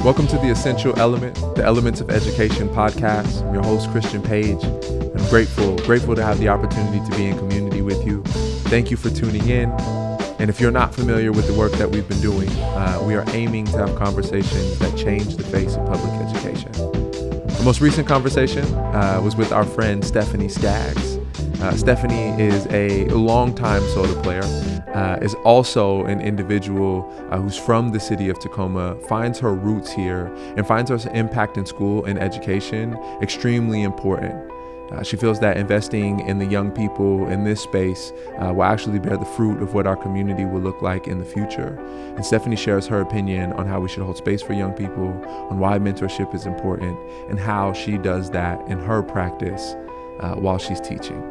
Welcome to The Essential Element, the Elements of Education podcast. I'm your host, Christian Page. I'm grateful to have the opportunity to be in community with you. Thank you for tuning in. And if you're not familiar with the work that we've been doing, we are aiming to have conversations that change the face of public education. The most recent conversation was with our friend Stephanie Skaggs. Stephanie is a longtime SOTA player, is also an individual who's from the city of Tacoma, finds her roots here, and finds her impact in school and education extremely important. She feels that investing in the young people in this space will actually bear the fruit of what our community will look like in the future. And Stephanie shares her opinion on how we should hold space for young people, on why mentorship is important, and how she does that in her practice while she's teaching.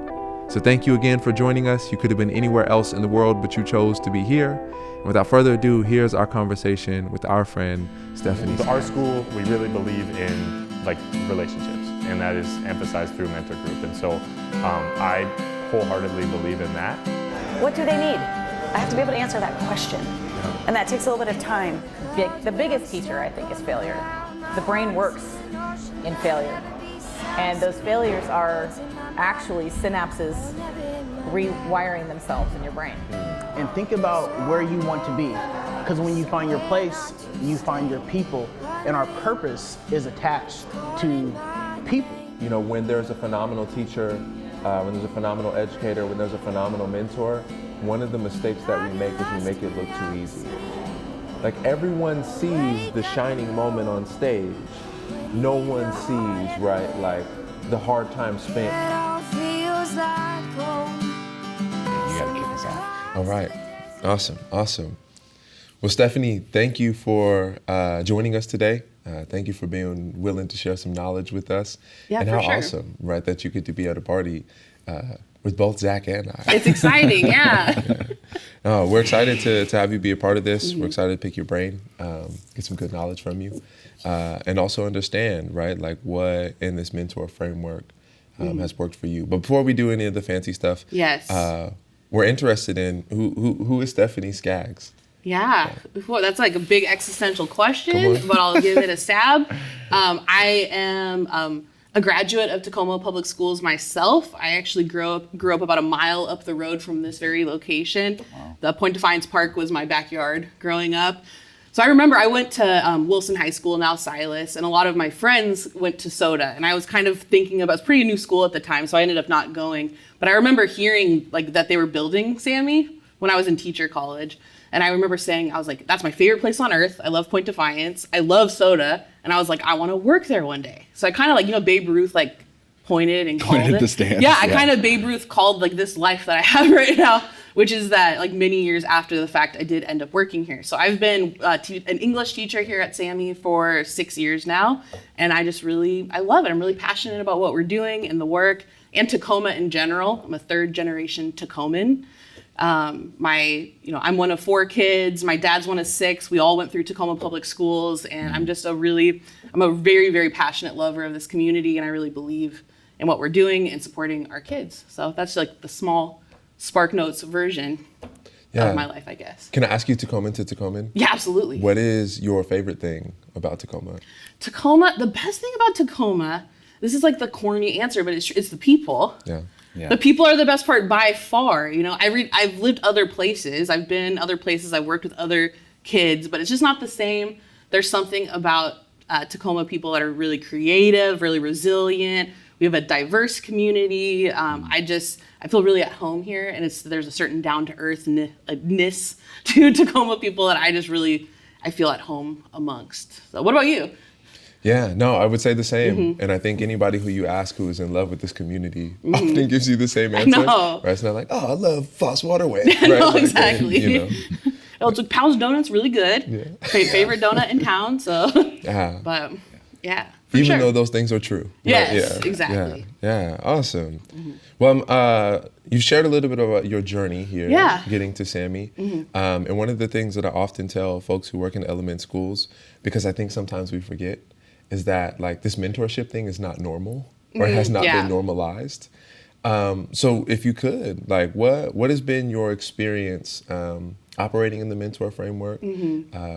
So thank you again for joining us. You could have been anywhere else in the world, but you chose to be here. And without further ado, here's our conversation with our friend, Stephanie. So our school, we really believe in relationships, and that is emphasized through mentor group. And so I wholeheartedly believe in that. What do they need? I have to be able to answer that question. And that takes a little bit of time. The biggest teacher, I think, is failure. The brain works in failure. And those failures are actually synapses rewiring themselves in your brain. And think about where you want to be. Because when you find your place, you find your people. And our purpose is attached to people. You know, when there's a phenomenal teacher, when there's a phenomenal educator, when there's a phenomenal mentor, one of the mistakes that we make is we make it look too easy. Like, everyone sees the shining moment on stage. No one sees, right, like the hard time spent. You gotta kick us off. All right, awesome. Well, Stephanie, thank you for joining us today. Thank you for being willing to share some knowledge with us. Yeah, and for how sure. Awesome, right, that you get to be at a party with both Zach and I. It's exciting, yeah. We're excited to have you be a part of this. Mm-hmm. We're excited to pick your brain, get some good knowledge from you, and also understand, right, like what in this mentor framework has worked for you. But before we do any of the fancy stuff, Yes. We're interested in who is Stephanie Skaggs? Yeah, well, that's like a big existential question, but I'll give it a stab. I am a graduate of Tacoma Public Schools myself. I actually grew up about a mile up the road from this very location. Wow. The Point Defiance Park was my backyard growing up. So I remember I went to Wilson High School, now Silas, and a lot of my friends went to SOTA. And I was kind of thinking about, it's a pretty new school at the time, so I ended up not going. But I remember hearing like that they were building SAMI when I was in teacher college. And I remember saying, I was like, that's my favorite place on earth. I love Point Defiance. I love SOTA. And I was like, I want to work there one day. So I kind of like, Babe Ruth like pointed and called it. The stands. Yeah, I kind of Babe Ruth called like this life that I have right now, which is that like many years after the fact, I did end up working here. So I've been an English teacher here at SAMI for 6 years now. And I love it. I'm really passionate about what we're doing and the work and Tacoma in general. I'm a third generation Tacoman. I'm one of 4 kids. My dad's one of 6. We all went through Tacoma Public Schools, and I'm a very, very passionate lover of this community, and I really believe in what we're doing and supporting our kids. So that's like the small Spark Notes version of my life, I guess. Can I ask you Tacoman to Tacoman? Yeah, absolutely. What is your favorite thing about Tacoma? Tacoma, the best thing about Tacoma, this is like the corny answer, but it's the people. Yeah. The people are the best part by far. I've lived other places. I've been other places. I've worked with other kids, but it's just not the same. There's something about Tacoma people that are really creative, really resilient. We have a diverse community. I feel really at home here, and there's a certain down-to-earthness to Tacoma people that I feel at home amongst. So what about you? Yeah, no, I would say the same. Mm-hmm. And I think anybody who you ask who is in love with this community often gives you the same answer. I know. Right? It's not like, oh, I love Foss Waterway. Right? No, exactly. It's Powell's Donut's really good. Yeah. Favorite donut in town. So, but yeah. Even though those things are true. Yes, right? exactly. Yeah, awesome. Mm-hmm. Well, you shared a little bit about your journey here, getting to SAMI. Mm-hmm. And one of the things that I often tell folks who work in element schools, because I think sometimes we forget, is that like this mentorship thing is not normal or has not been normalized. So if you could, like, what has been your experience operating in the mentor framework,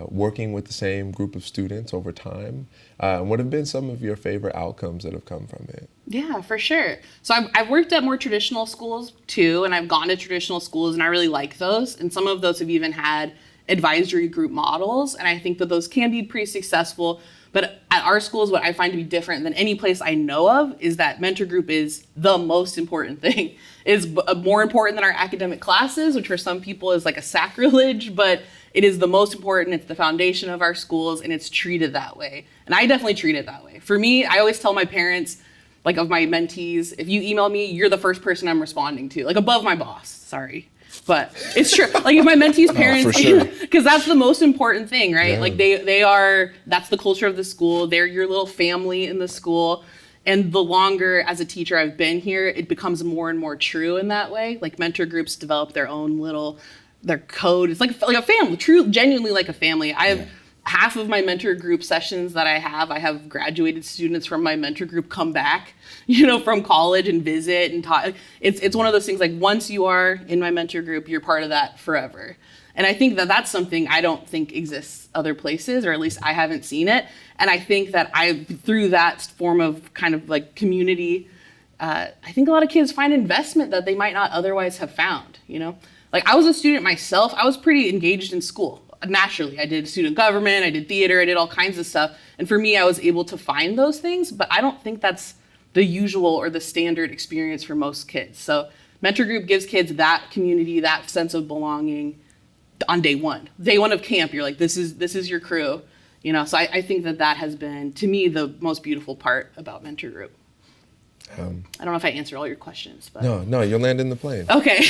working with the same group of students over time? What have been some of your favorite outcomes that have come from it? Yeah, for sure. So I've worked at more traditional schools too, and I've gone to traditional schools, and I really like those. And some of those have even had advisory group models, and I think that those can be pretty successful. But at our schools, what I find to be different than any place I know of is that mentor group is the most important thing. It's more important than our academic classes, which for some people is like a sacrilege, but it is the most important. It's the foundation of our schools, and it's treated that way. And I definitely treat it that way. For me, I always tell my parents, like of my mentees, if you email me, you're the first person I'm responding to, like above my boss, sorry. But it's true. Like if my mentees' parents, because that's the most important thing, right? Yeah. Like they are, that's the culture of the school. They're your little family in the school. And the longer as a teacher I've been here, it becomes more and more true in that way. Like mentor groups develop their own their code. It's like a family, genuinely like a family. I have half of my mentor group sessions that I have graduated students from my mentor group come back, from college and visit and talk. It's one of those things, like once you are in my mentor group, you're part of that forever. And I think that that's something I don't think exists other places, or at least I haven't seen it. And I think that through that form of kind of like community, I think a lot of kids find investment that they might not otherwise have found, Like I was a student myself. I was pretty engaged in school. Naturally, I did student government, I did theater, I did all kinds of stuff. And for me, I was able to find those things, but I don't think that's the usual or the standard experience for most kids. So mentor group gives kids that community, that sense of belonging on day one of camp. You're like, this is your crew, So I think that has been, to me, the most beautiful part about mentor group. I don't know if I answered all your questions, but no, you're landing the plane. Okay.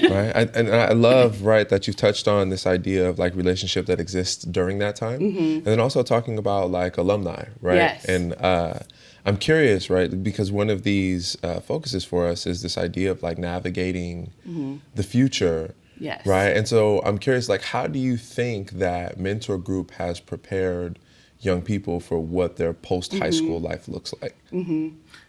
Right, and I love that you've touched on this idea of like relationship that exists during that time, and then also talking about like alumni, right? Yes. And I'm curious, right, because one of these focuses for us is this idea of like navigating the future. Yes. Right, and so I'm curious, like, how do you think that mentor group has prepared young people for what their post-high school life looks like?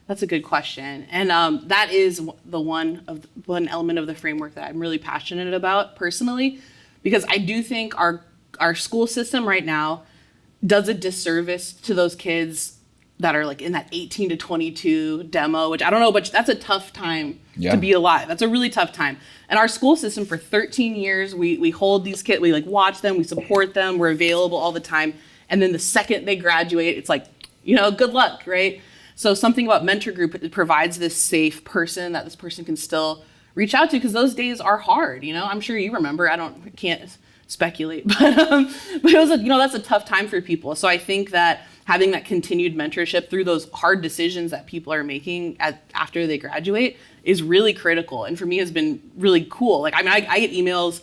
That's a good question. And that is the one element of the framework that I'm really passionate about personally, because I do think our school system right now does a disservice to those kids that are like in that 18 to 22 demo, which I don't know, but that's a tough time to be alive. That's a really tough time. And our school system for 13 years, we hold these kids, we like watch them, we support them, we're available all the time. And then the second they graduate, it's like, good luck, right? So something about mentor group, it provides this safe person that this person can still reach out to, because those days are hard. I'm sure you remember. Can't speculate, but it was that's a tough time for people. So I think that having that continued mentorship through those hard decisions that people are making after they graduate is really critical. And for me, has been really cool. Like I get emails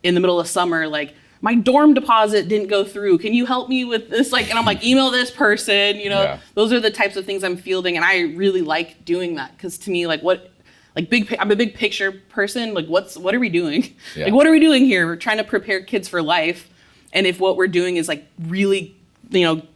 in the middle of summer like, my dorm deposit didn't go through. Can you help me with this? Like, and I'm like, email this person, Those are the types of things I'm fielding. And I really like doing that. Cause to me, I'm a big picture person. Like what are we doing? Yeah. Like, what are we doing here? We're trying to prepare kids for life. And if what we're doing is like really,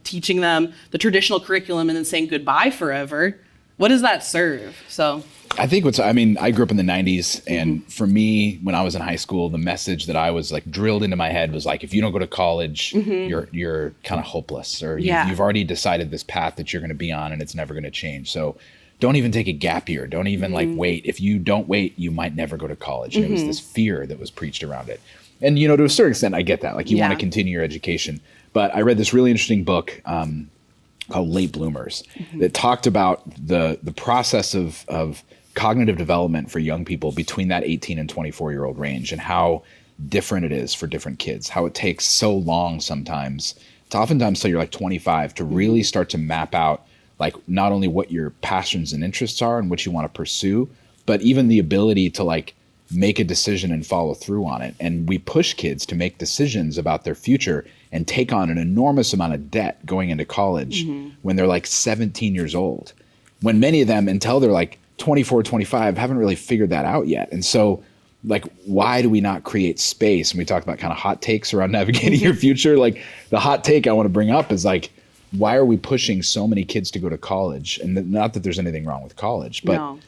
teaching them the traditional curriculum and then saying goodbye forever, what does that serve? So I think I grew up in the 90s, and for me, when I was in high school, the message that I was like drilled into my head was like, if you don't go to college, you're kind of hopeless, or you've already decided this path that you're going to be on and it's never going to change. So don't even take a gap year. Don't even like wait. If you don't wait, you might never go to college. And it was this fear that was preached around it. And, to a certain extent, I get that. Like you want to continue your education. But I read this really interesting book called Late Bloomers that talked about the process of cognitive development for young people between that 18 and 24-year-old range, and how different it is for different kids, how it takes so long sometimes, to oftentimes till you're like 25, to really start to map out like not only what your passions and interests are and what you want to pursue, but even the ability to like make a decision and follow through on it. And we push kids to make decisions about their future and take on an enormous amount of debt going into college when they're like 17 years old, when many of them, until they're like 24, 25, haven't really figured that out yet. And so like, why do we not create space? And we talked about kind of hot takes around navigating your future. Like the hot take I want to bring up is like, why are we pushing so many kids to go to college? And not that there's anything wrong with college, but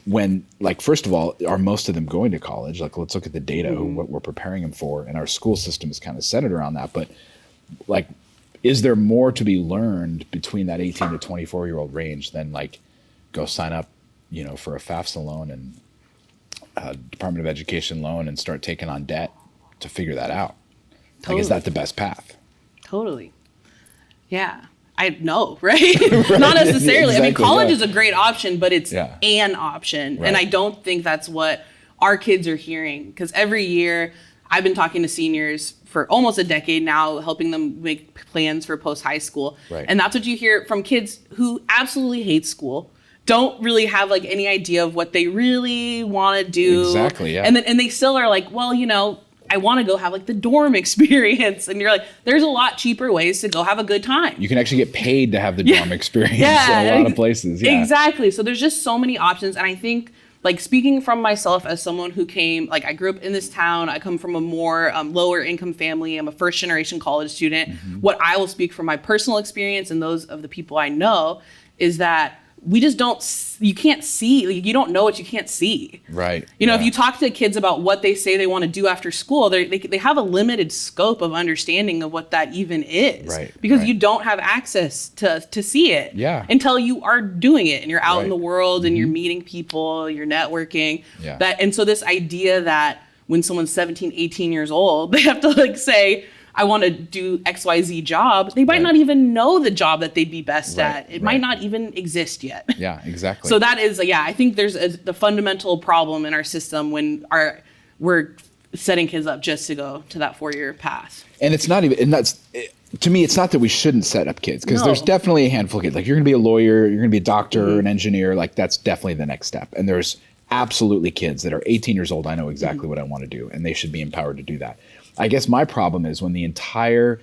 when, like, first of all, are most of them going to college? Like, let's look at the data, what we're preparing them for, and our school system is kind of centered around that. But like, is there more to be learned between that 18 to 24-year-old range than like go sign up, you know, for a FAFSA loan and a Department of Education loan and start taking on debt to figure that out? Totally. Like, is that the best path? Totally. Yeah. I know, right? Not necessarily. I mean, college is a great option, but it's an option. Right. And I don't think that's what our kids are hearing. Because every year I've been talking to seniors for almost a decade now, helping them make plans for post-high school. Right. And that's what you hear from kids who absolutely hate school, don't really have like any idea of what they really want to do. Exactly, yeah. And they still are like, well, you know, I want to go have like the dorm experience. And you're like, there's a lot cheaper ways to go have a good time. You can actually get paid to have the dorm experience in a lot of places. Yeah. Exactly. So there's just so many options. And I think, like, speaking from myself as someone who came, like, I grew up in this town. I come from a more lower income family. I'm a first generation college student. What I will speak from my personal experience and those of the people I know is that we just you can't see, like, you don't know what you can't see. Right. You know, if you talk to kids about what they say they want to do after school, they have a limited scope of understanding of what that even is. Right. Because you don't have access to see it until you are doing it and you're out in the world and you're meeting people, you're networking. Yeah. And so this idea that when someone's 17, 18 years old, they have to like say, I want to do XYZ job, they might not even know the job that they'd be best at. It might not even exist yet. Yeah, exactly. So that is, I think there's the fundamental problem in our system when we're setting kids up just to go to that 4-year path. And it's not even, to me, it's not that we shouldn't set up kids, because there's definitely a handful of kids. Like, you're going to be a lawyer, you're going to be a doctor, an engineer, like that's definitely the next step. And there's absolutely kids that are 18 years old, I know exactly what I want to do, and they should be empowered to do that. I guess my problem is when the entire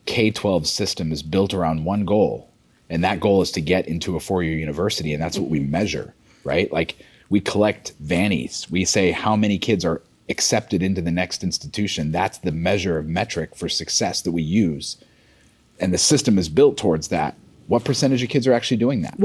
K-12 system is built around one goal, and that goal is to get into a 4-year university, and that's what we measure, right? Like, we collect Vannies. We say how many kids are accepted into the next institution. That's the measure of metric for success that we use. And the system is built towards that. What percentage of kids are actually doing that?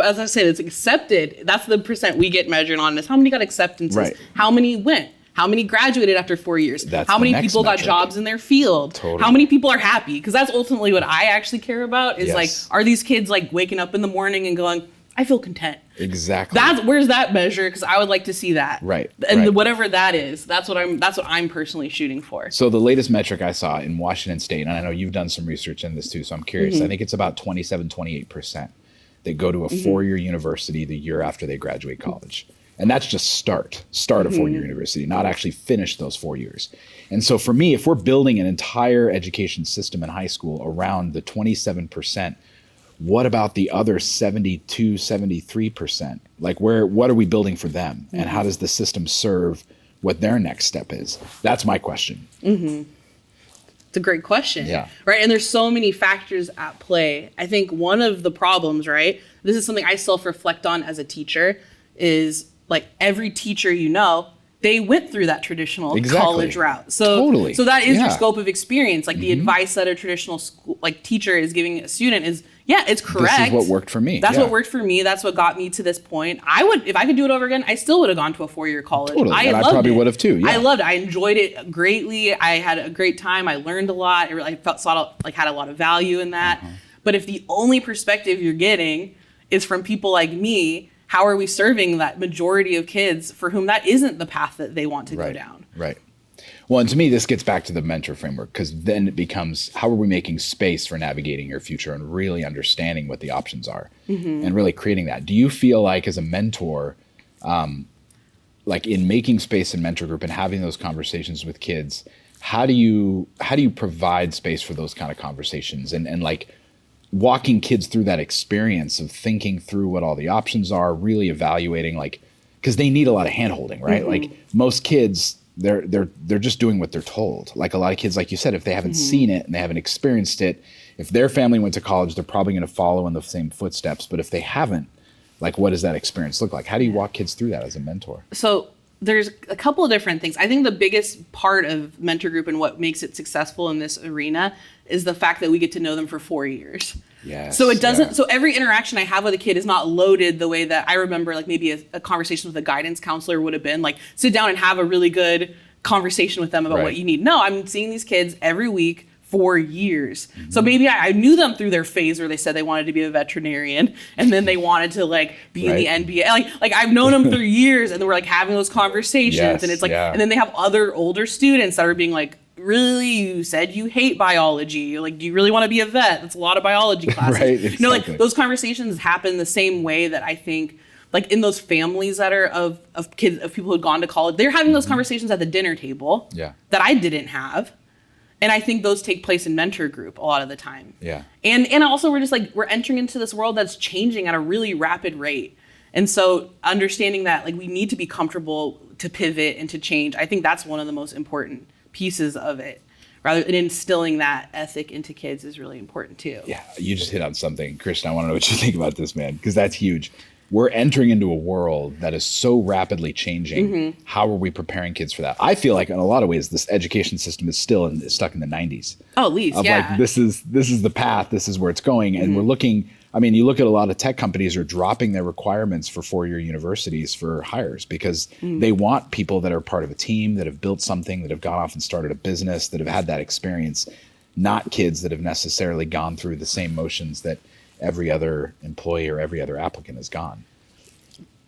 As I said, it's accepted. That's the percent we get measured on, is how many got acceptances, right. How many went. How many graduated after 4 years? That's how many people got jobs in their field? Totally. How many people are happy? Because that's ultimately what I actually care about is like, are these kids like waking up in the morning and going, I feel content? Exactly. Where's that measure? Because I would like to see that. Right. And whatever that is, that's what I'm personally shooting for. So the latest metric I saw in Washington State, and I know you've done some research in this too, so I'm curious. I think it's about 28% that go to a 4-year university the year after they graduate college. And that's just start a 4-year university, not actually finish those 4 years. And so for me, if we're building an entire education system in high school around the 27%, what about the other 72, 73%? Like, what are we building for them? And how does the system serve what their next step is? That's my question. It's a great question. Yeah. Right. And there's so many factors at play. I think one of the problems, right, this is something I self-reflect on as a teacher, is like every teacher they went through that traditional college route. So so that is your scope of experience. Like the advice that a traditional school teacher is giving a student is, it's correct. This is what worked for me. That's what worked for me. That's what got me to this point. If I could do it over again, I still would have gone to a 4-year college. Totally. I probably would have too. Yeah. I loved it. I enjoyed it greatly. I had a great time. I learned a lot. I had a lot of value in that. But if the only perspective you're getting is from people like me, how are we serving that majority of kids for whom that isn't the path that they want to go down? Right. Well, and to me, this gets back to the mentor framework, because then it becomes, how are we making space for navigating your future and really understanding what the options are and really creating that? Do you feel like as a mentor, like in making space in mentor group and having those conversations with kids, how do you provide space for those kind of conversations and like walking kids through that experience of thinking through what all the options are, really evaluating, like, because they need a lot of hand-holding, right? Like most kids, they're just doing what they're told. Like a lot of kids, like you said, if they haven't seen it and they haven't experienced it, if their family went to college, they're probably going to follow in the same footsteps. But if they haven't, like, what does that experience look like? How do you walk kids through that as a mentor? So there's a couple of different things. I think the biggest part of mentor group and what makes it successful in this arena is the fact that we get to know them for 4 years. Yes, so it doesn't, so every interaction I have with a kid is not loaded the way that I remember like maybe a conversation with a guidance counselor would have been, like sit down and have a really good conversation with them about what you need. No, I'm seeing these kids every week for years. So maybe I knew them through their phase where they said they wanted to be a veterinarian and then they wanted to like be in the NBA. Like I've known them for years, and then we're like having those conversations, and it's like, and then they have other older students that are being like, really, you said you hate biology. Like, do you really want to be a vet? That's a lot of biology classes. Exactly. You know, like those conversations happen the same way that I think like in those families that are of kids, of people who had gone to college, they're having those conversations at the dinner table that I didn't have. And I think those take place in mentor group a lot of the time. Yeah. And also we're just like, we're entering into this world that's changing at a really rapid rate. And so understanding that like we need to be comfortable to pivot and to change, I think that's one of the most important pieces of it. Rather than instilling that ethic into kids is really important too. Yeah, you just hit on something. Christian, I want to know what you think about this, man, because that's huge. We're entering into a world that is so rapidly changing. How are we preparing kids for that? I feel like in a lot of ways, this education system is still stuck in the 90s. Oh, at least, like, this is the path, this is where it's going. And we're looking, I mean, you look at a lot of tech companies are dropping their requirements for 4-year universities for hires because they want people that are part of a team, that have built something, that have gone off and started a business, that have had that experience, not kids that have necessarily gone through the same motions that every other employee or every other applicant has gone.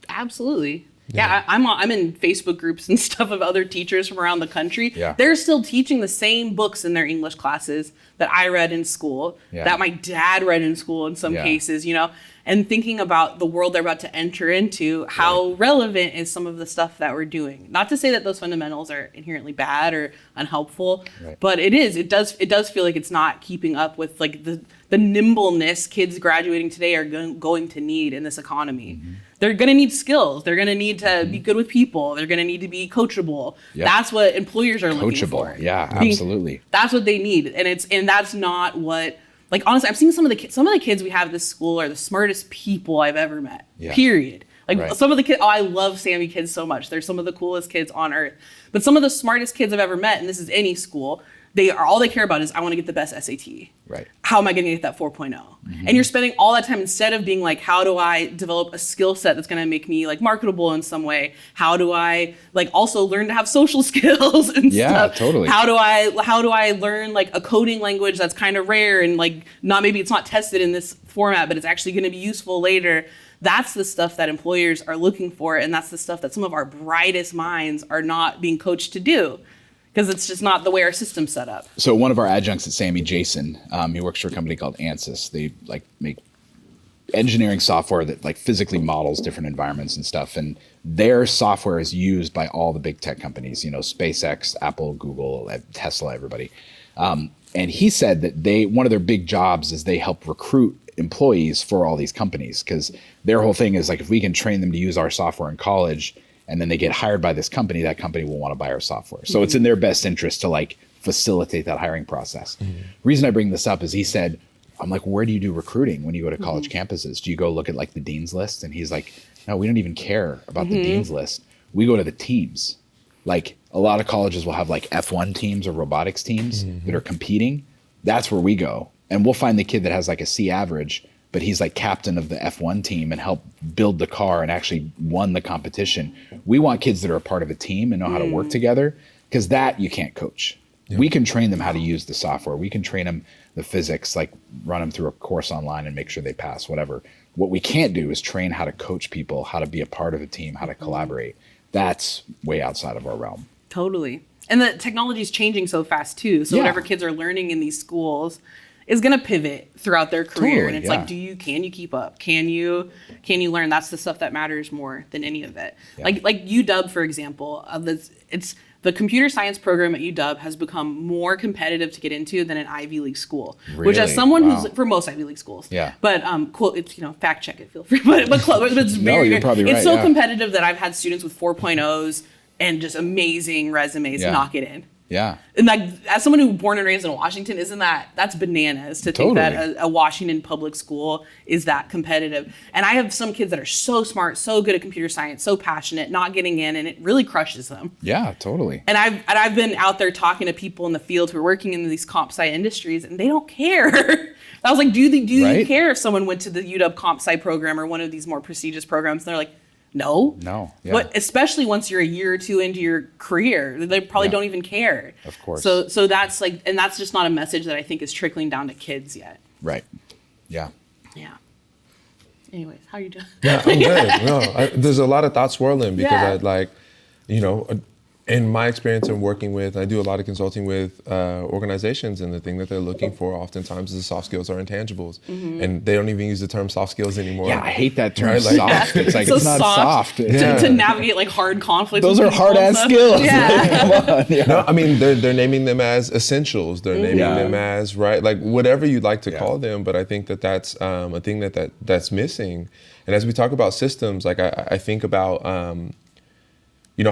Absolutely. Yeah, I'm in Facebook groups and stuff of other teachers from around the country. Yeah. They're still teaching the same books in their English classes that I read in school, that my dad read in school in some cases, you know, and thinking about the world they're about to enter into, how relevant is some of the stuff that we're doing. Not to say that those fundamentals are inherently bad or unhelpful, but it does feel like it's not keeping up with like the nimbleness kids graduating today are going to need in this economy. They're going to need skills. They're going to need to be good with people. They're going to need to be coachable. That's what employers are looking for. Yeah, absolutely. That's what they need. And that's not what, like, honestly, I'm seeing some of the kids we have at this school are the smartest people I've ever met, period. Like some of the kids, I love SAMI kids so much. They're some of the coolest kids on earth. But some of the smartest kids I've ever met, and this is any school, all they care about is, I want to get the best SAT. How am I going to get that 4.0? And you're spending all that time, instead of being like, how do I develop a skill set that's going to make me like marketable in some way? How do I like also learn to have social skills and stuff? Totally. How do I learn like a coding language that's kind of rare and like maybe it's not tested in this format, but it's actually going to be useful later? That's the stuff that employers are looking for. And that's the stuff that some of our brightest minds are not being coached to do, because it's just not the way our system's set up. So one of our adjuncts at SAMI, Jason, he works for a company called Ansys. They like make engineering software that like physically models different environments and stuff. And their software is used by all the big tech companies, you know, SpaceX, Apple, Google, Tesla, everybody. And he said that one of their big jobs is they help recruit employees for all these companies, because their whole thing is like, if we can train them to use our software in college, and then they get hired by this company, that company will want to buy our software. So it's in their best interest to like facilitate that hiring process. Reason I bring this up is he said, I'm like, where do you do recruiting when you go to college campuses? Do you go look at like the dean's list? And he's like, no, we don't even care about the dean's list. We go to the teams. Like a lot of colleges will have like F1 teams or robotics teams that are competing. That's where we go. And we'll find the kid that has like a C average, but he's like captain of the F1 team and helped build the car and actually won the competition. We want kids that are a part of a team and know how to work together, because that you can't coach. We can train them how to use the software. We can train them the physics, like run them through a course online and make sure they pass, whatever. What we can't do is train how to coach people, how to be a part of a team, how to collaborate. That's way outside of our realm. Totally. And the technology is changing so fast too. So whatever kids are learning in these schools is going to pivot throughout their career. And it's like, can you keep up? Can you learn? That's the stuff that matters more than any of it. Like UW, for example, it's the computer science program at UW has become more competitive to get into than an Ivy League school, which as someone who's for most Ivy League schools, but quote, it's, fact check it, feel free, but it's very, you're probably right, it's so competitive that I've had students with 4.0s and just amazing resumes knock it in. Yeah. And like, as someone who born and raised in Washington, that's bananas to think that a Washington public school is that competitive. And I have some kids that are so smart, so good at computer science, so passionate, not getting in, and it really crushes them. Yeah, totally. And I've been out there talking to people in the field who are working in these comp sci industries, and they don't care. I was like, do you care if someone went to the UW comp sci program or one of these more prestigious programs? And they're like, no. Yeah. But especially once you're a year or two into your career, they probably don't even care. Of course. So that's like, and that's just not a message that I think is trickling down to kids yet. Right. Yeah. Yeah. Anyways, how are you doing? Yeah, I'm good. No, there's a lot of thoughts swirling because I like, in my experience in working with, I do a lot of consulting with organizations, and the thing that they're looking for oftentimes is soft skills or intangibles. And they don't even use the term soft skills anymore. Yeah, I hate that term, soft. It's like, so it's not soft. To navigate like hard conflicts. Those are hard ass skills. Yeah. Come on. Yeah. No, I mean, they're naming them as essentials. They're naming them as, like whatever you'd like to call them. But I think that that's a thing that's missing. And as we talk about systems, like I think about,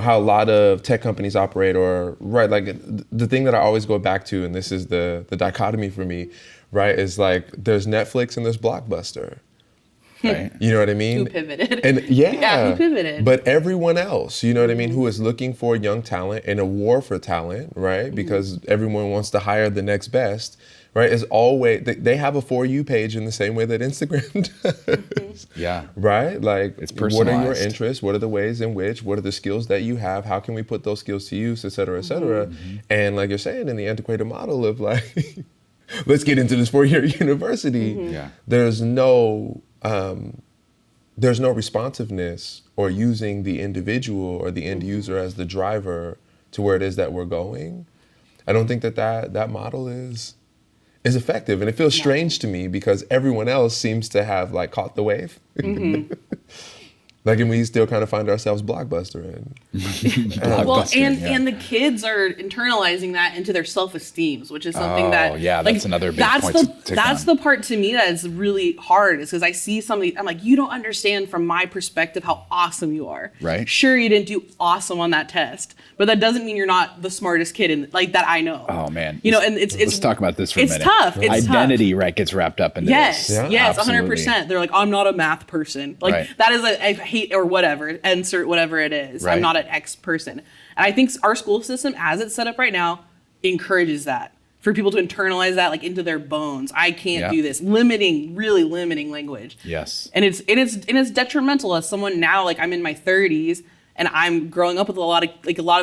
how a lot of tech companies operate, or like the thing that I always go back to, and this is the dichotomy for me, right, is like there's Netflix and there's Blockbuster. Right. You know what I mean? Who pivoted. And who pivoted. But everyone else, you know what I mean, who is looking for young talent in a war for talent, right? Because everyone wants to hire the next best, right? Is always, they have a For You page in the same way that Instagram does. Yeah. Right? Like, it's what are your personalized. interests? What are the ways in which, what are the skills that you have? How can we put those skills to use, et cetera, et cetera? And like you're saying, in the antiquated model of like, let's get into this four-year university, there's no responsiveness or using the individual or the end user as the driver to where it is that we're going. I don't think that model is effective. And it feels strange to me because everyone else seems to have like caught the wave. Like, and we still kind of find ourselves Blockbuster. And the kids are internalizing that into their self-esteems, which is something that's another big point. That's the part to me that is really hard, is because I see somebody, I'm like, you don't understand from my perspective how awesome you are. Right. Sure, you didn't do awesome on that test, but that doesn't mean you're not the smartest kid in like that I know. Oh man. And let's talk about this for a minute. It's tough. Identity, right, gets wrapped up into this. Yes, 100%. They're like, I'm not a math person. Like that is I hate or whatever, insert whatever it is. Right. I'm not an X person. And I think our school system, as it's set up right now, encourages that, for people to internalize that like into their bones. I can't do this. Really limiting language. Yes. And it's detrimental as someone now, like I'm in my 30s and I'm growing up with a lot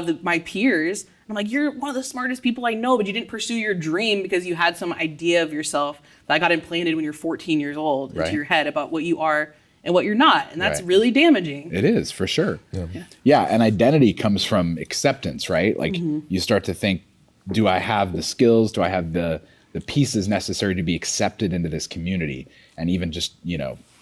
of my peers. I'm like, you're one of the smartest people I know, but you didn't pursue your dream because you had some idea of yourself that got implanted when you're 14 years old into your head about what you are and what you're not. And that's really damaging. It is, for sure. Yeah, and identity comes from acceptance, right? Like you start to think, do I have the skills? Do I have the pieces necessary to be accepted into this community? And even just,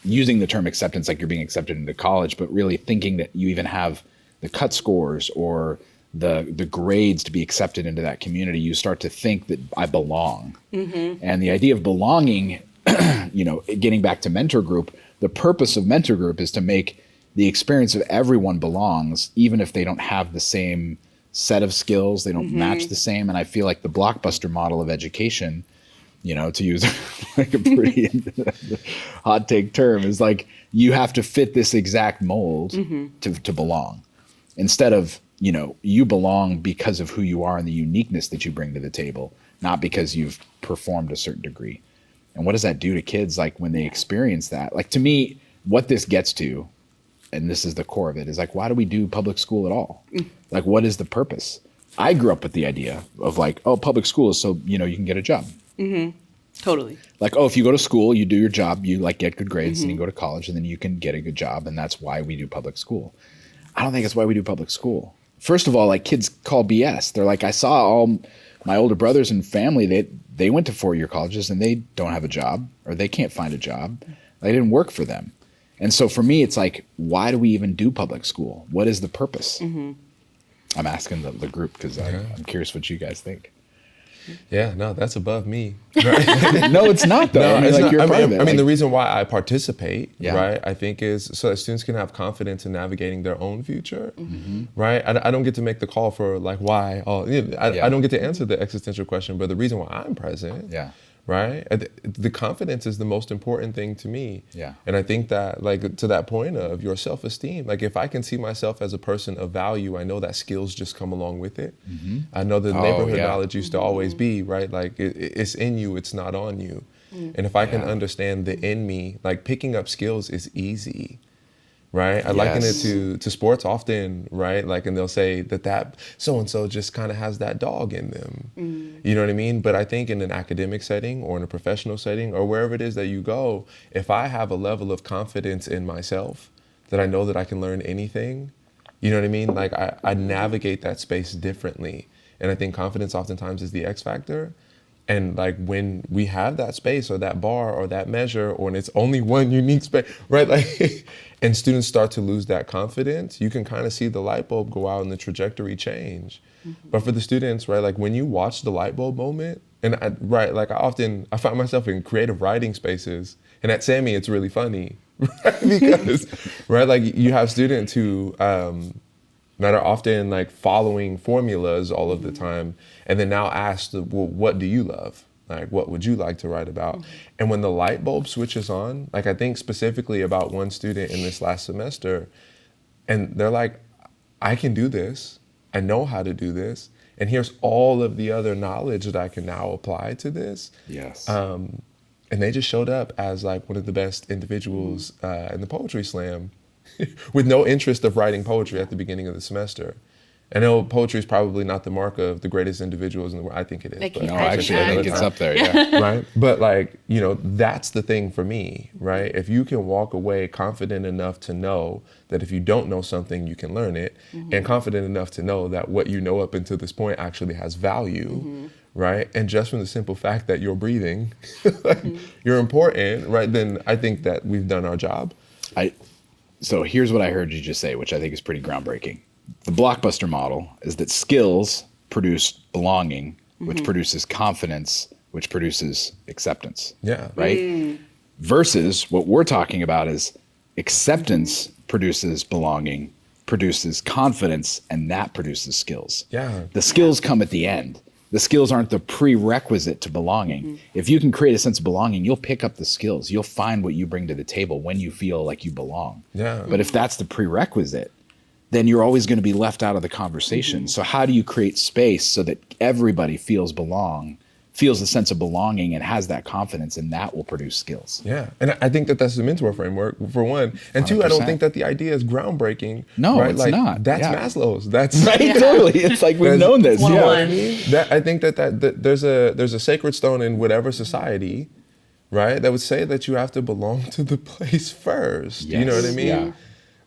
using the term acceptance like you're being accepted into college, but really thinking that you even have the cut scores or the grades to be accepted into that community, you start to think that I belong. And the idea of belonging, getting back to mentor group, the purpose of mentor group is to make the experience of everyone belongs, even if they don't have the same set of skills, they don't match the same. And I feel like the Blockbuster model of education, to use like a pretty hot take term, is like you have to fit this exact mold to belong. Instead of, you belong because of who you are and the uniqueness that you bring to the table, not because you've performed a certain degree. And what does that do to kids, like when they experience that? Like, to me, what this gets to, and this is the core of it, is like, why do we do public school at all? Like, what is the purpose? I grew up with the idea of like, oh, public school is so, you can get a job. Totally. Like, oh, if you go to school, you do your job, you like get good grades, and you go to college, and then you can get a good job. And that's why we do public school. I don't think it's why we do public school. First of all, like, kids call BS. They're like, I saw all my older brothers and family, they went to four-year colleges and they don't have a job, or they can't find a job. They didn't work for them. And so for me, it's like, why do we even do public school? What is the purpose? I'm asking the group because I'm curious what you guys think. Yeah, no, that's above me. No, it's not though. I mean, like, you're part of it. I mean, the reason why I participate, Yeah. right, I think is so that students can have confidence in navigating their own future, right? I don't get to make the call for like why. I don't get to answer the existential question, but the reason why I'm present, Yeah. right? The confidence is the most important thing to me. Yeah. And I think that, like, to that point of your self-esteem, like if I can see myself as a person of value, I know that skills just come along with it. I know the neighborhood knowledge used to always be, right? Like it's in you, it's not on you. And if I can understand the in me, like picking up skills is easy. Right, I liken it to sports often, right? Like, and they'll say that so-and-so just kind of has that dog in them. You know what I mean? But I think in an academic setting or in a professional setting or wherever it is that you go, if I have a level of confidence in myself that I know that I can learn anything, you know what I mean? Like I navigate that space differently. And I think confidence oftentimes is the X factor. And like when we have that space or that bar or that measure, or and it's only one unique space, right? Like, and students start to lose that confidence, you can kind of see the light bulb go out and the trajectory change. But for the students, right, like when you watch the light bulb moment, and I find myself in creative writing spaces, and at SAMI, it's really funny, right? Because, right, like you have students who, that are often like following formulas all of the time, and then now asked, well, what do you love? Like, what would you like to write about? And when the light bulb switches on, like I think specifically about one student in this last semester, and they're like, I can do this. I know how to do this. And here's all of the other knowledge that I can now apply to this. Yes. And they just showed up as like one of the best individuals in the poetry slam with no interest of writing poetry at the beginning of the semester. I know poetry is probably not the mark of the greatest individuals in the world. I think it is. No, actually, I think it's up there, yeah. Right? But like, you know, that's the thing for me, right? If you can walk away confident enough to know that if you don't know something, you can learn it, and confident enough to know that what you know up until this point actually has value, right? And just from the simple fact that you're breathing, you're important, right? Then I think that we've done our job. So here's what I heard you just say, which I think is pretty groundbreaking. The blockbuster model is that skills produce belonging, which produces confidence, which produces acceptance. Yeah. Right? Versus what we're talking about is acceptance produces belonging, produces confidence, and that produces skills. Yeah. The skills come at the end. The skills aren't the prerequisite to belonging. If you can create a sense of belonging, you'll pick up the skills. You'll find what you bring to the table when you feel like you belong. Yeah. But if that's the prerequisite, then you're always going to be left out of the conversation. So how do you create space so that everybody feels a sense of belonging and has that confidence, and that will produce skills? Yeah. And I think that that's the mentor framework, for one. And 2, I don't think that the idea is groundbreaking. No, right? it's like, not. That's Maslow's. That's right. Totally. It's like we've known this. I think that there's a sacred stone in whatever society, right, that would say that you have to belong to the place first. Yes. You know what I mean? Yeah.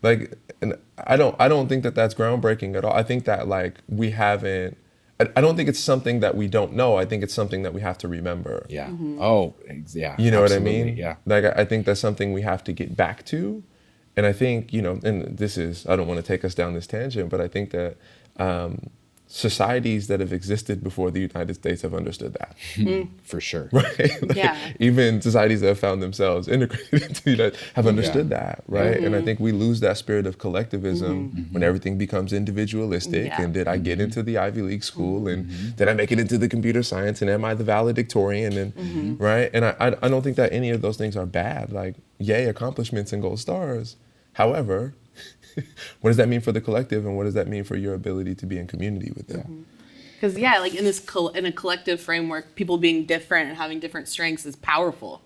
Like, and I don't think that that's groundbreaking at all. I think that like we haven't. I don't think it's something that we don't know. I think it's something that we have to remember. Yeah. Oh, yeah. You know absolutely. what I mean? Yeah. Like, I think that's something we have to get back to. And I think, you know, and I don't want to take us down this tangent, but I think that societies that have existed before the United States have understood that. For sure. Right? Like, even societies that have found themselves integrated into the United have understood that, right? And I think we lose that spirit of collectivism when everything becomes individualistic. And did I get into the Ivy League school? And did I make it into the computer science? And am I the valedictorian? And right? And I don't think that any of those things are bad. Like, yay, accomplishments and gold stars. However, what does that mean for the collective, and what does that mean for your ability to be in community with them? Because like in this in a collective framework, people being different and having different strengths is powerful.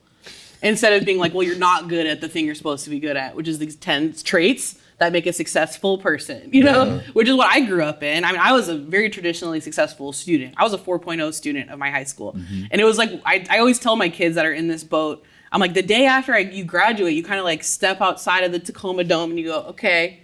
Instead of being like, well, you're not good at the thing you're supposed to be good at, which is these 10 traits that make a successful person, you know, which is what I grew up in. I mean, I was a very traditionally successful student. I was a 4.0 student of my high school. And it was like, I always tell my kids that are in this boat, I'm like, the day after you graduate, you kind of like step outside of the Tacoma Dome and you go, okay.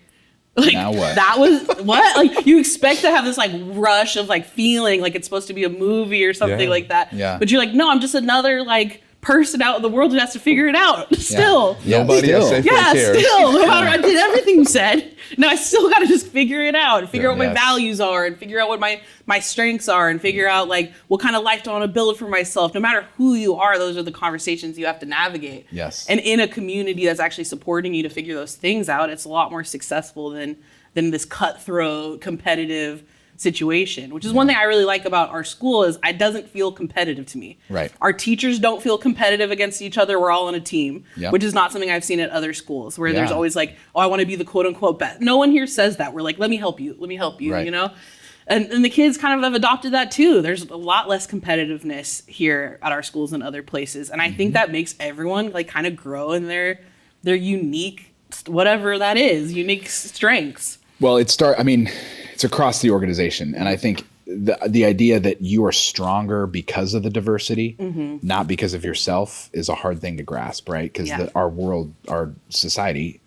Like, now what? That was what? Like, you expect to have this like rush of like feeling like it's supposed to be a movie or something like that. Yeah. But you're like, no, I'm just another like person out in the world who has to figure it out still. Nobody else cares. Still, no matter, I did everything you said. Now I still got to just figure it out and figure out what my values are and figure out what my strengths are and figure out like what kind of life do I want to build for myself. No matter who you are, those are the conversations you have to navigate. Yes. And in a community that's actually supporting you to figure those things out, it's a lot more successful than this cutthroat, competitive situation, which is one thing I really like about our school is it doesn't feel competitive to me. Right. Our teachers don't feel competitive against each other. We're all on a team, which is not something I've seen at other schools where there's always like, oh, I want to be the quote unquote best. No one here says that. We're like, let me help you, right. you know? And the kids kind of have adopted that too. There's a lot less competitiveness here at our schools than other places. And I think that makes everyone like kind of grow in their unique, whatever that is, unique strengths. Well, it's across the organization. And I think the idea that you are stronger because of the diversity, not because of yourself, is a hard thing to grasp, right? Because our world, our society,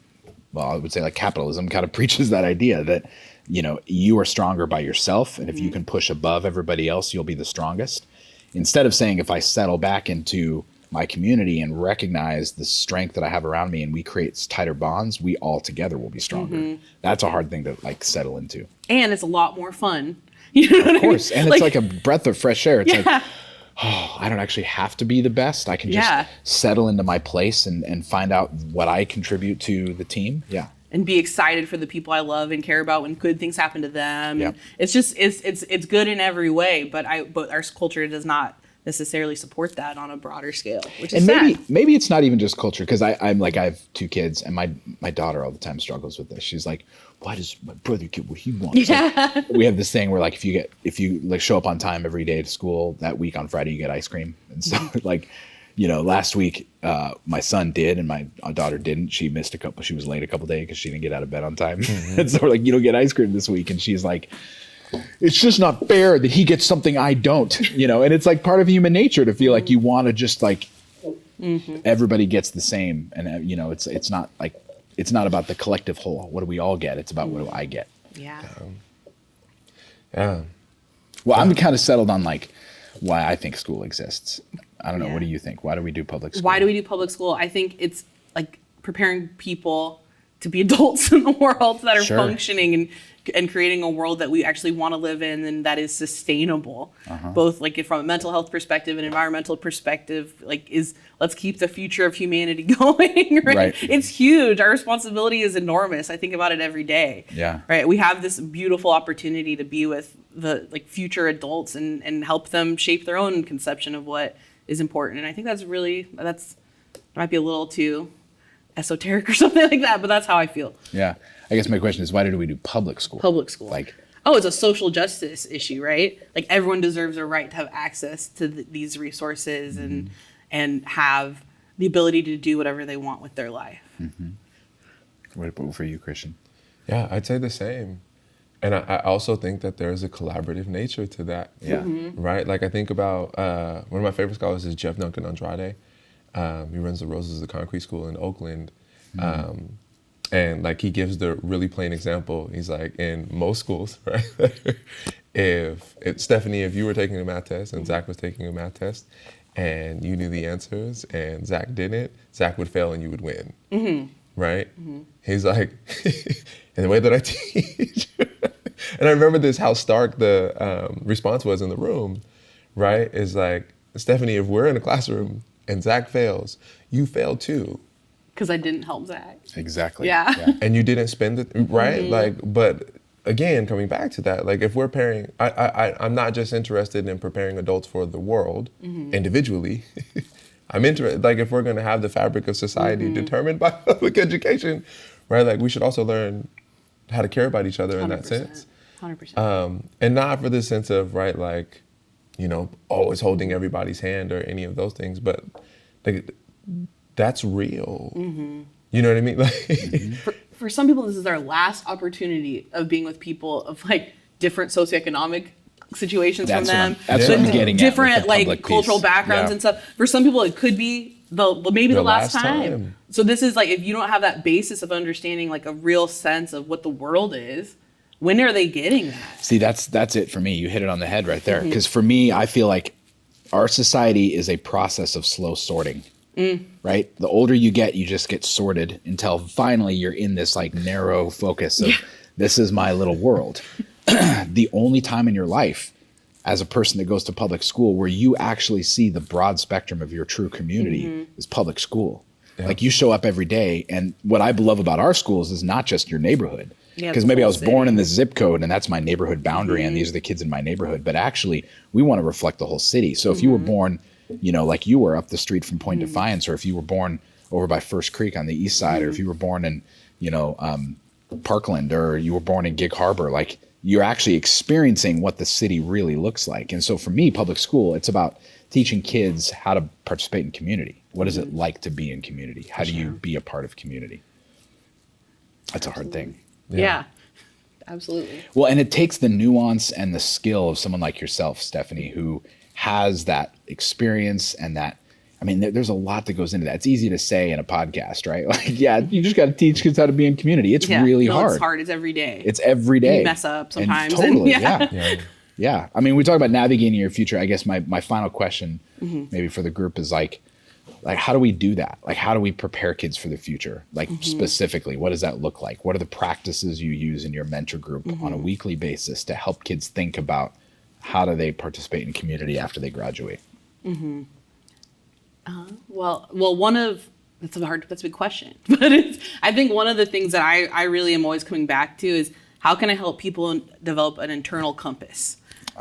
well, I would say like capitalism kind of preaches that idea that, you know, you are stronger by yourself. And if you can push above everybody else, you'll be the strongest. Instead of saying, if I settle back into my community and recognize the strength that I have around me and we create tighter bonds, we all together will be stronger. That's a hard thing to like settle into. And it's a lot more fun. You know what Of course. I mean? And it's like a breath of fresh air. It's like, oh, I don't actually have to be the best. I can just settle into my place and find out what I contribute to the team. Yeah. And be excited for the people I love and care about when good things happen to them. And it's just, it's good in every way, but our culture does not necessarily support that on a broader scale, which is sad. Maybe it's not even just culture, because I'm like, I have 2 kids and my daughter all the time struggles with this. She's like, why does my brother get what he wants? Like, we have this thing where like if you like show up on time every day to school, that week on Friday you get ice cream. And so like, you know, last week my son did and my daughter didn't. She was late a couple days because she didn't get out of bed on time. And so we're like, you don't get ice cream this week. And she's like, it's just not fair that he gets something I don't, you know. And it's like part of human nature to feel like you want to just like everybody gets the same. And you know, it's not about the collective whole. What do we all get? It's about what do I get? Yeah. Well, I'm kind of settled on like why I think school exists. I don't know. What do you think? Why do we do public school? Why do we do public school? I think it's like preparing people to be adults in the world that are functioning and creating a world that we actually want to live in and that is sustainable, both like from a mental health perspective and environmental perspective, like let's keep the future of humanity going, right? It's huge. Our responsibility is enormous. I think about it every day. Yeah. Right. We have this beautiful opportunity to be with the like future adults and help them shape their own conception of what is important. And I think that might be a little too esoteric or something like that, but that's how I feel. Yeah. I guess my question is, why do we do public school? Public school. Like, it's a social justice issue, right? Like everyone deserves a right to have access to these resources and have the ability to do whatever they want with their life. What about for you, Christian? Yeah, I'd say the same. And I also think that there's a collaborative nature to that. Yeah. Right? Like I think about one of my favorite scholars is Jeff Duncan Andrade. He runs the Roses of Concrete School in Oakland. And like he gives the really plain example. He's like, in most schools, right? Stephanie, if you were taking a math test and Zach was taking a math test and you knew the answers and Zach didn't, Zach would fail and you would win. Right? He's like, and the way that I teach, and I remember this, how stark the response was in the room, right? Is like, Stephanie, if we're in a classroom and Zach fails, you fail too. Because I didn't help Zach. Exactly. Yeah. And you didn't spend it, right? Like, but again, coming back to that, like if we're pairing, I'm not just interested in preparing adults for the world individually. I'm interested, like if we're gonna have the fabric of society determined by public education, right? Like we should also learn how to care about each other in that sense. 100%. And not for the sense of, right, like, you know, always holding everybody's hand or any of those things, but like, that's real. You know what I mean? Like, for some people, this is their last opportunity of being with people of like different socioeconomic situations from them. That's what I'm getting different at like cultural backgrounds and stuff. For some people, it could be maybe the last time. So this is like, if you don't have that basis of understanding like a real sense of what the world is, when are they getting that? See, that's it for me. You hit it on the head right there. Because for me, I feel like our society is a process of slow sorting, right? The older you get, you just get sorted until finally you're in this like narrow focus of this is my little world. The only time in your life as a person that goes to public school where you actually see the broad spectrum of your true community is public school. Yeah. Like you show up every day. And what I love about our schools is not just your neighborhood. Because maybe I was born in this zip code and that's my neighborhood boundary and these are the kids in my neighborhood. But actually, we want to reflect the whole city. So if you were born, you know, like you were up the street from Point Defiance, or if you were born over by First Creek on the east side, or if you were born in, you know, Parkland, or you were born in Gig Harbor, like you're actually experiencing what the city really looks like. And so for me, public school, it's about teaching kids how to participate in community. What is it like to be in community? How do you be a part of community? That's a hard thing. Yeah, absolutely. Well, and it takes the nuance and the skill of someone like yourself, Stephanie, who has that experience and that, I mean, there's a lot that goes into that. It's easy to say in a podcast, right? Like, yeah, you just got to teach kids how to be in community. It's really hard. It's hard. It's every day. It's every day. You mess up sometimes. And totally, yeah. I mean, we talk about navigating your future. I guess my final question maybe for the group is like, how do we do that? Like, how do we prepare kids for the future? Like specifically, what does that look like? What are the practices you use in your mentor group on a weekly basis to help kids think about how do they participate in community after they graduate? Well, that's a big question, but I think one of the things that I really am always coming back to is how can I help people develop an internal compass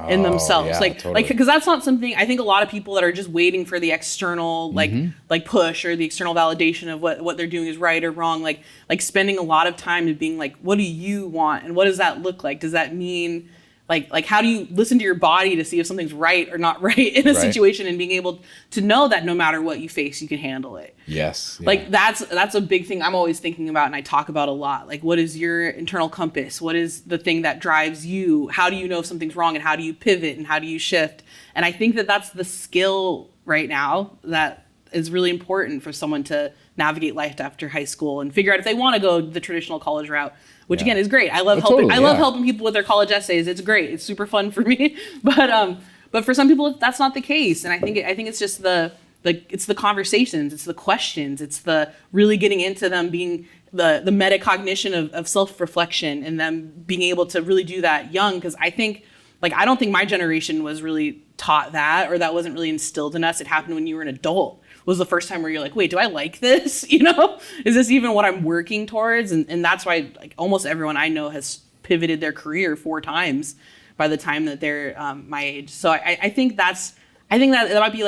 in themselves? Because that's not something, I think a lot of people that are just waiting for the external, like push or the external validation of what they're doing is right or wrong. Like spending a lot of time being like, what do you want? And what does that look like? Does that mean like how do you listen to your body to see if something's right or not right in a situation, and being able to know that no matter what you face, you can handle it. Yes. Yeah. Like that's a big thing I'm always thinking about and I talk about a lot. Like, what is your internal compass? What is the thing that drives you? How do you know if something's wrong, and how do you pivot and how do you shift? And I think that that's the skill right now that is really important for someone to navigate life after high school and figure out if they want to go the traditional college route, which again is great. I love helping. I love helping people with their college essays. It's great. It's super fun for me. But for some people, that's not the case. And I think it's just it's the conversations, it's the questions, it's the really getting into them, being the metacognition of self-reflection, and them being able to really do that young. Because I think, I don't think my generation was really taught that, or that wasn't really instilled in us. It happened when you were an adult. Was the first time where you're like, wait, do I like this? You know, is this even what I'm working towards? And that's why almost everyone I know has pivoted their career 4 times by the time that they're my age. So I think that might be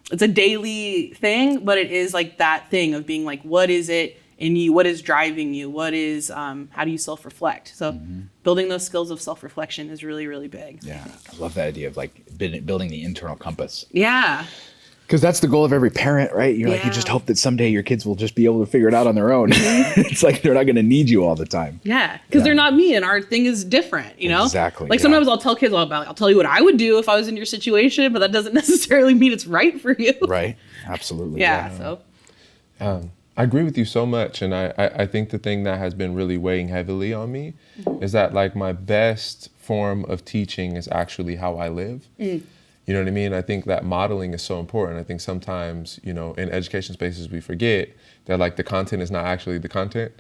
it's a daily thing, but it is that thing of being what is it in you? What is driving you? What is, how do you self-reflect? So building those skills of self-reflection is really, really big. Yeah. I love that idea of building the internal compass. Yeah. Because that's the goal of every parent, right? You're you just hope that someday your kids will just be able to figure it out on their own. It's they're not going to need you all the time. Yeah, because they're not me, and our thing is different, you know? Exactly. Sometimes I'll tell kids, I'll tell you what I would do if I was in your situation, but that doesn't necessarily mean it's right for you. Right, absolutely. So. I agree with you so much, and I think the thing that has been really weighing heavily on me is that my best form of teaching is actually how I live. You know what I mean? I think that modeling is so important. I think sometimes, in education spaces, we forget that the content is not actually the content.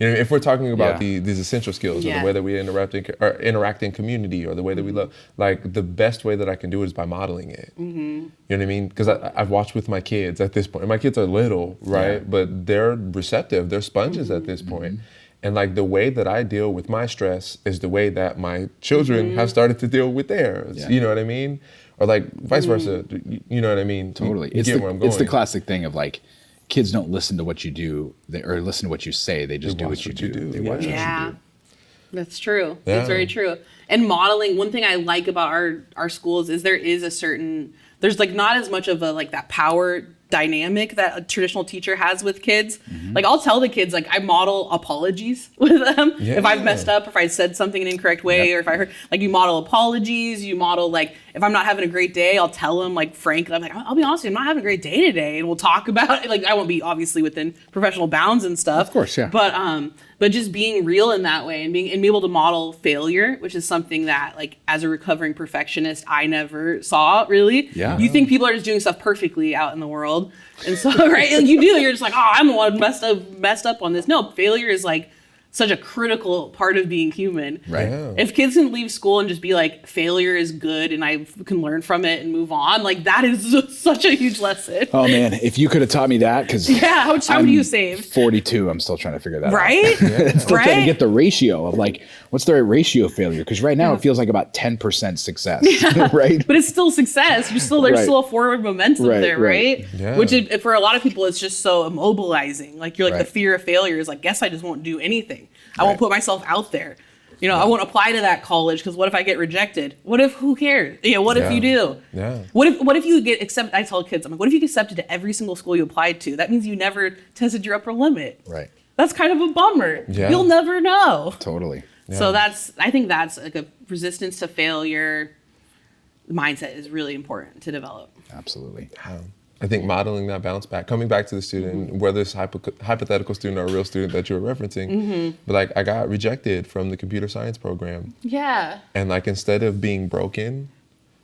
If we're talking about these essential skills, or the way that we interact in community, or the way that we love, the best way that I can do it is by modeling it. You know what I mean? Because I've watched with my kids at this point. And my kids are little, right? Yeah. But they're receptive. They're sponges at this point. And the way that I deal with my stress is the way that my children have started to deal with theirs. Yeah. You know what I mean? Or vice versa. You know what I mean? Totally. You get where I'm going. It's the classic thing of kids don't listen to what you do or listen to what you say. They just do what you do. They watch what you do. That's true. Yeah. That's very true. And modeling, one thing I like about our schools is there is there's not as much of that power dynamic that a traditional teacher has with kids. I'll tell the kids, I model apologies with them. If I've messed up, if I said something in an incorrect way, or if I heard, you model apologies, you model if I'm not having a great day, I'll tell them like frankly, I'm like, I'll be honest with you, I'm not having a great day today, and we'll talk about it. Like I won't be obviously within professional bounds and stuff. Of course, yeah. But just being real in that way and being able to model failure, which is something that like as a recovering perfectionist, I never saw really. Yeah. You think people are just doing stuff perfectly out in the world. And so, right, like you do, you're just like, oh, I'm the one messed up on this. No, failure is like such a critical part of being human. Right. Yeah. If kids can leave school and just be like, failure is good and I can learn from it and move on, like that is such a huge lesson. Oh man, if you could have taught me that, because Yeah, how much time do you save? 42, I'm still trying to figure that out. Right? Still Right? trying to get the ratio of like, what's the right ratio of failure? Because right now it feels like about 10% success, right? But it's still success. There's Right. still a forward momentum Right, there, right. right? Yeah. Which for a lot of people, it's just so immobilizing. Like you're like Right. the fear of failure is like, guess I just won't do anything. I won't put myself out there. You know, I won't apply to that college because what if I get rejected? What if, who cares? What if you do? Yeah. What if you get accepted? I tell kids, I'm like, what if you get accepted to every single school you applied to? That means you never tested your upper limit. Right. That's kind of a bummer. Yeah. You'll never know. Totally. So I think that's like a resistance to failure mindset is really important to develop. Absolutely. I think modeling that bounce back, coming back to the student, whether it's hypothetical student or a real student that you were referencing, but like I got rejected from the computer science program. Yeah. And like instead of being broken,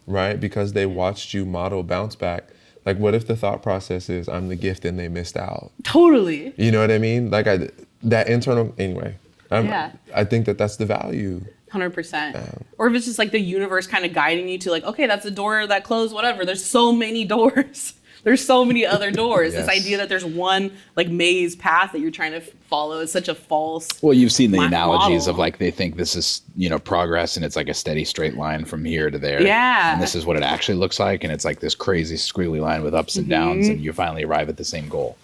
right, because they watched you model bounce back, like what if the thought process is I'm the gift and they missed out? Totally. You know what I mean? Like that internal, anyway, Yeah. I think that's the value. 100%. Or if it's just like the universe kind of guiding you to like, okay, that's a door that closed, whatever. There's so many doors. There's so many other doors. Yes. This idea that there's one like maze path that you're trying to follow is such a false. Well, you've seen the model. analogies of like they think this is, progress and it's like a steady straight line from here to there. Yeah. And this is what it actually looks like. And it's like this crazy squiggly line with ups and downs and you finally arrive at the same goal.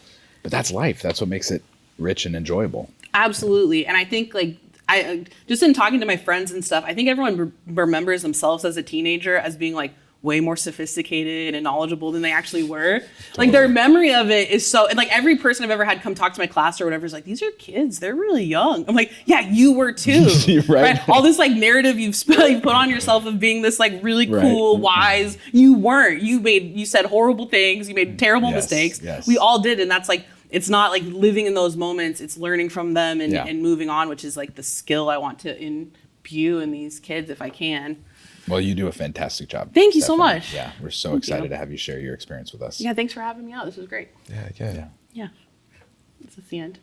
But that's life. That's what makes it rich and enjoyable. Absolutely. And I think like I just in talking to my friends and stuff, I think everyone remembers themselves as a teenager as being like way more sophisticated and knowledgeable than they actually were. Totally. Like their memory of it is so, and like every person I've ever had come talk to my class or whatever is like, these are kids, they're really young. I'm like, yeah, you were too. Right. All this like narrative you've put on yourself of being this like really cool, wise, you weren't. You said horrible things, you made terrible mistakes. Yes. We all did. And that's like, it's not like living in those moments, it's learning from them and moving on, which is like the skill I want to imbue in these kids if I can. Well, you do a fantastic job. Thank you so Stephanie. much. Yeah, we're so excited to have you share your experience with us. Yeah, thanks for having me out. This was great. Yeah. Yeah. This is the end.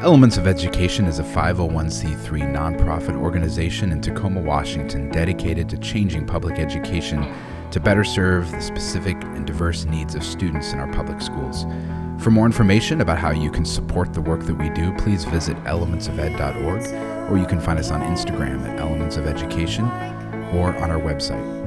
Elements of Education is a 501c3 nonprofit organization in Tacoma, Washington, dedicated to changing public education to better serve the specific and diverse needs of students in our public schools. For more information about how you can support the work that we do, please visit elementsofed.org, or you can find us on Instagram at Elements of Education or on our website,